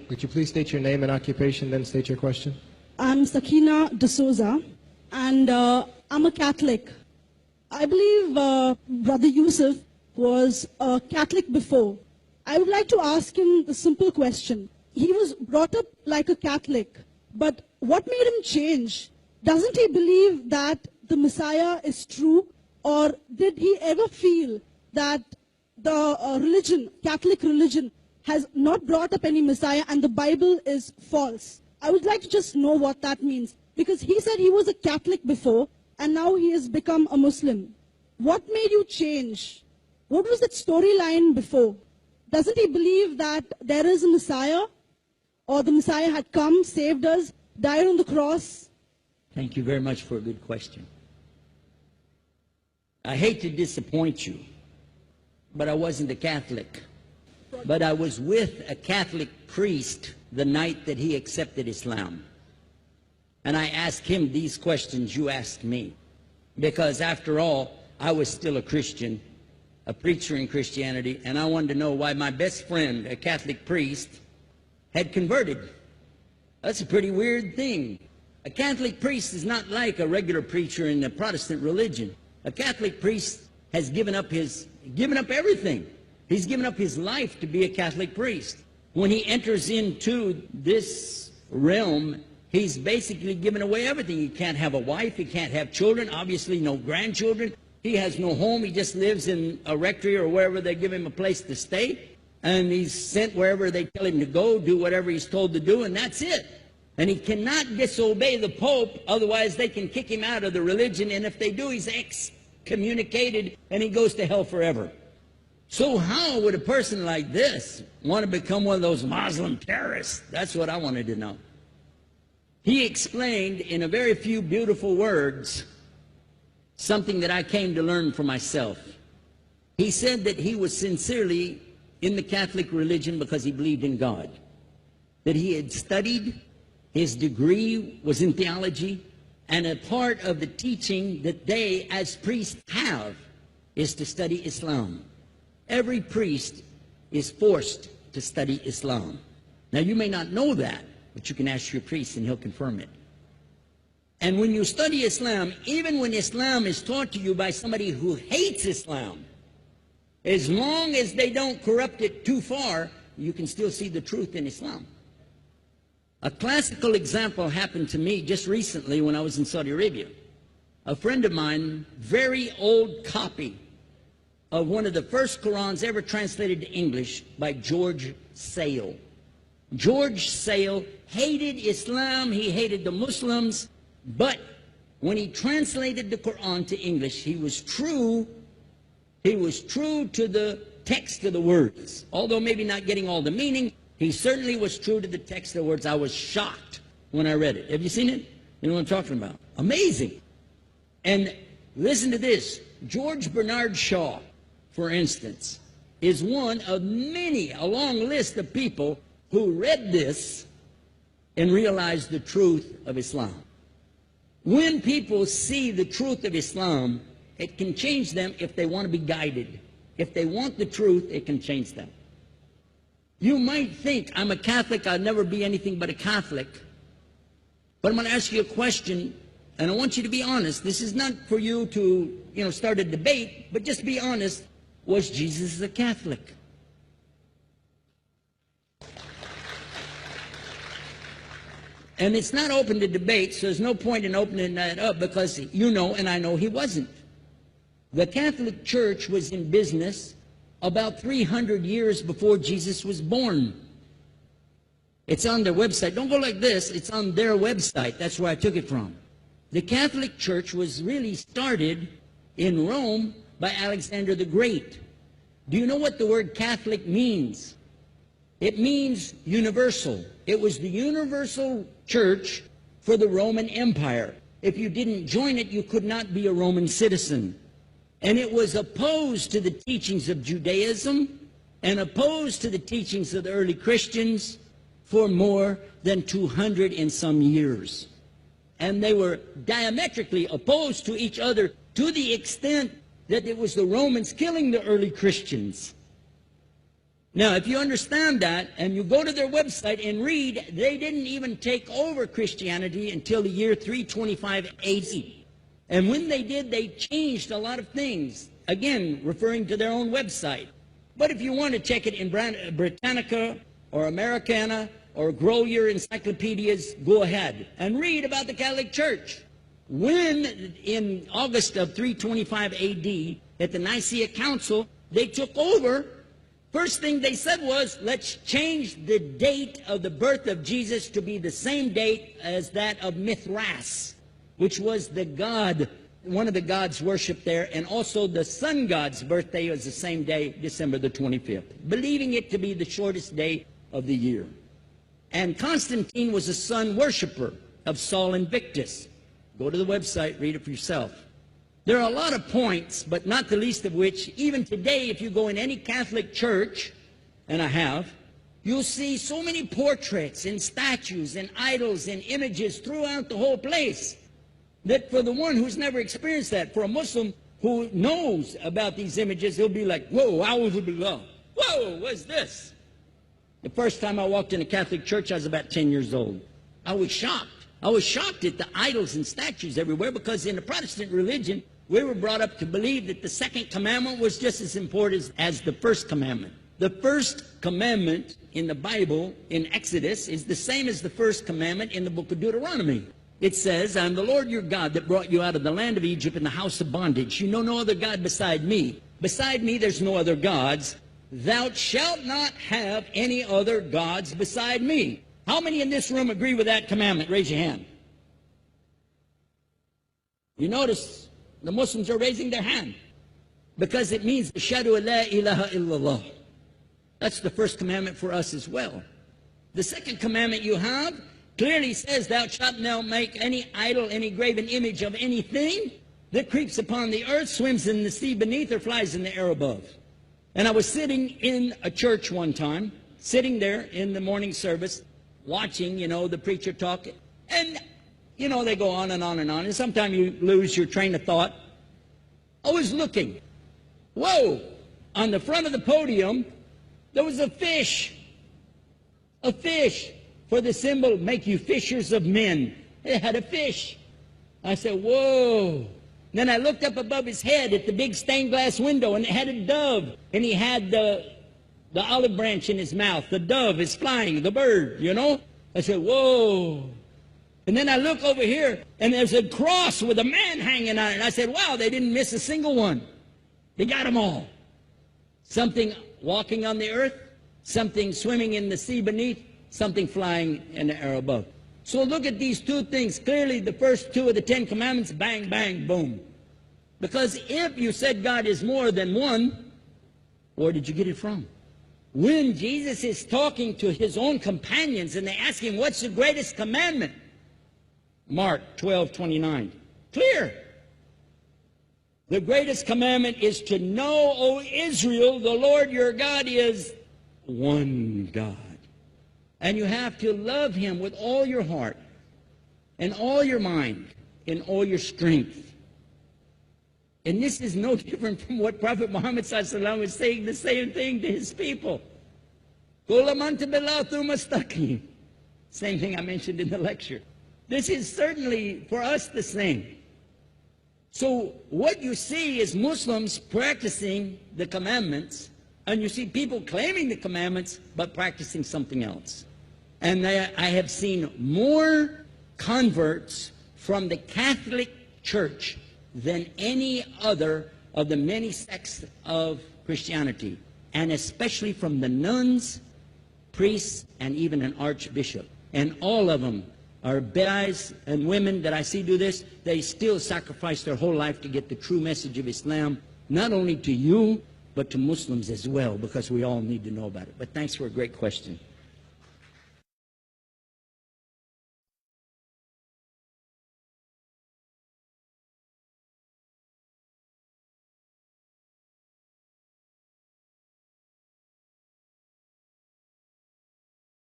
Would you please state your name and occupation, then state your question? I'm Sakina D'Souza, and I'm a Catholic. I believe Brother Yusuf was a Catholic before. I would like to ask him the simple question. He was brought up like a Catholic, but what made him change? Doesn't he believe that the Messiah is true, or did he ever feel that the religion, Catholic religion, has not brought up any Messiah and the Bible is false? I would like to just know what that means, because he said he was a Catholic before and now he has become a Muslim. What made you change? What was that storyline before? Doesn't he believe that there is a Messiah, or the Messiah had come, saved us, died on the cross? Thank you very much for a good question. I hate to disappoint you, but I wasn't a Catholic. But I was with a Catholic priest the night that he accepted Islam. And I asked him these questions you asked me. Because after all, I was still a Christian, a preacher in Christianity, and I wanted to know why my best friend, a Catholic priest, had converted. That's a pretty weird thing. A Catholic priest is not like a regular preacher in the Protestant religion. A Catholic priest has given up everything. He's given up his life to be a Catholic priest. When he enters into this realm, he's basically given away everything. He can't have a wife, he can't have children, obviously no grandchildren. He has no home, he just lives in a rectory or wherever they give him a place to stay. And he's sent wherever they tell him to go, do whatever he's told to do, and that's it. And he cannot disobey the Pope, otherwise they can kick him out of the religion, and if they do, he's excommunicated and he goes to hell forever. So how would a person like this want to become one of those Muslim terrorists? That's what I wanted to know. He explained in a very few beautiful words something that I came to learn for myself. He said that he was sincerely in the Catholic religion because he believed in God, that he had studied, his degree was in theology, and a part of the teaching that they as priests have is to study Islam. Every priest is forced to study Islam. Now you may not know that, but you can ask your priest and he'll confirm it. And when you study Islam, even when Islam is taught to you by somebody who hates Islam, as long as they don't corrupt it too far, you can still see the truth in Islam. A classical example happened to me just recently when I was in Saudi Arabia. A friend of mine, very old copy of one of the first Qurans ever translated to English by George Sale. George Sale hated Islam, he hated the Muslims, but when he translated the Quran to English, he was true to the text of the words. Although maybe not getting all the meaning, he certainly was true to the text of the words. I was shocked when I read it. Have you seen it? You know what I'm talking about? Amazing. And listen to this. George Bernard Shaw, for instance, is one of many, a long list of people who read this and realized the truth of Islam. When people see the truth of Islam, it can change them if they want to be guided. If they want the truth, it can change them. You might think, I'm a Catholic, I'll never be anything but a Catholic. But I'm going to ask you a question, and I want you to be honest. This is not for you to, start a debate, but just be honest. Was Jesus a Catholic? And it's not open to debate, so there's no point in opening that up, because you know and I know he wasn't. The Catholic Church was in business about 300 years before Jesus was born. It's on their website. Don't go like this. It's on their website. That's where I took it from. The Catholic Church was really started in Rome by Alexander the Great. Do you know what the word Catholic means? It means universal. It was the universal church for the Roman Empire. If you didn't join it, you could not be a Roman citizen. And it was opposed to the teachings of Judaism and opposed to the teachings of the early Christians for more than 200 and some years. And they were diametrically opposed to each other to the extent that it was the Romans killing the early Christians. Now, if you understand that, and you go to their website and read, they didn't even take over Christianity until the year 325 AD. And when they did, they changed a lot of things, again, referring to their own website. But if you want to check it in Britannica or Americana or grow your encyclopedias, go ahead and read about the Catholic Church. When, in August of 325 AD, at the Nicaea Council, they took over, first thing they said was, let's change the date of the birth of Jesus to be the same date as that of Mithras, which was the god, one of the gods worshipped there, and also the sun god's birthday was the same day, December the 25th, believing it to be the shortest day of the year. And Constantine was a sun worshiper of Sol Invictus. Go to the website, read it for yourself. There are a lot of points, but not the least of which, even today, if you go in any Catholic church, and I have, you'll see so many portraits and statues and idols and images throughout the whole place, that for the one who's never experienced that, for a Muslim who knows about these images, he'll be like, whoa, a'udhu billah. Whoa, what's this? The first time I walked in a Catholic church, I was about 10 years old. I was shocked. I was shocked at the idols and statues everywhere, because in the Protestant religion, we were brought up to believe that the second commandment was just as important as the first commandment. The first commandment in the Bible, in Exodus, is the same as the first commandment in the book of Deuteronomy. It says, I'm the Lord your God that brought you out of the land of Egypt in the house of bondage. You know no other God beside me. Beside me there's no other gods. Thou shalt not have any other gods beside me. How many in this room agree with that commandment? Raise your hand. You notice the Muslims are raising their hand, because it means Ashhadu an la ilaha illallah. That's the first commandment for us as well. The second commandment you have clearly says, thou shalt not make any idol, any graven image of anything that creeps upon the earth, swims in the sea beneath, or flies in the air above. And I was sitting in a church one time, sitting there in the morning service, watching, the preacher talk. And, they go on and on and on. And sometimes you lose your train of thought. I was looking. Whoa! On the front of the podium, there was a fish. A fish. For the symbol, make you fishers of men. It had a fish. I said, whoa. Then I looked up above his head at the big stained glass window, and it had a dove. And he had the olive branch in his mouth. The dove is flying, the bird, I said, whoa. And then I look over here, and there's a cross with a man hanging on it. And I said, wow, they didn't miss a single one. They got them all. Something walking on the earth, something swimming in the sea beneath, something flying in the air above. So look at these two things. Clearly, the first two of the 10 commandments, bang, bang, boom. Because if you said God is more than one, where did you get it from? When Jesus is talking to his own companions and they ask him, what's the greatest commandment? Mark 12:29. Clear. The greatest commandment is to know, O Israel, the Lord your God is one God. And you have to love him with all your heart and all your mind and all your strength. And this is no different from what Prophet Muhammad ﷺ was saying, the same thing to his people. Same thing I mentioned in the lecture. This is certainly for us the same. So what you see is Muslims practicing the commandments, and you see people claiming the commandments but practicing something else. And I have seen more converts from the Catholic Church than any other of the many sects of Christianity, and especially from the nuns, priests, and even an archbishop. And all of them are guys and women that I see do this. They still sacrifice their whole life to get the true message of Islam, not only to you, but to Muslims as well, because we all need to know about it. But thanks for a great question.